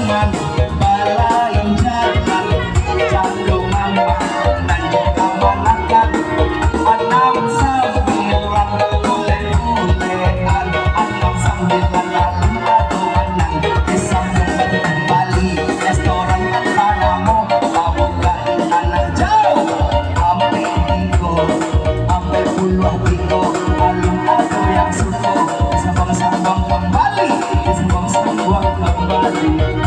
Lamongan balain jalan jalur mama dan juga manakan 6 9 boleh-bolehan 6 9 lalu atau anang di sambung Bali restoran antara mo labukan anak jauh ampe tigo ampe puluh tigo alun-alun yang suko sabang-sabang kembali sabang-sabang kembali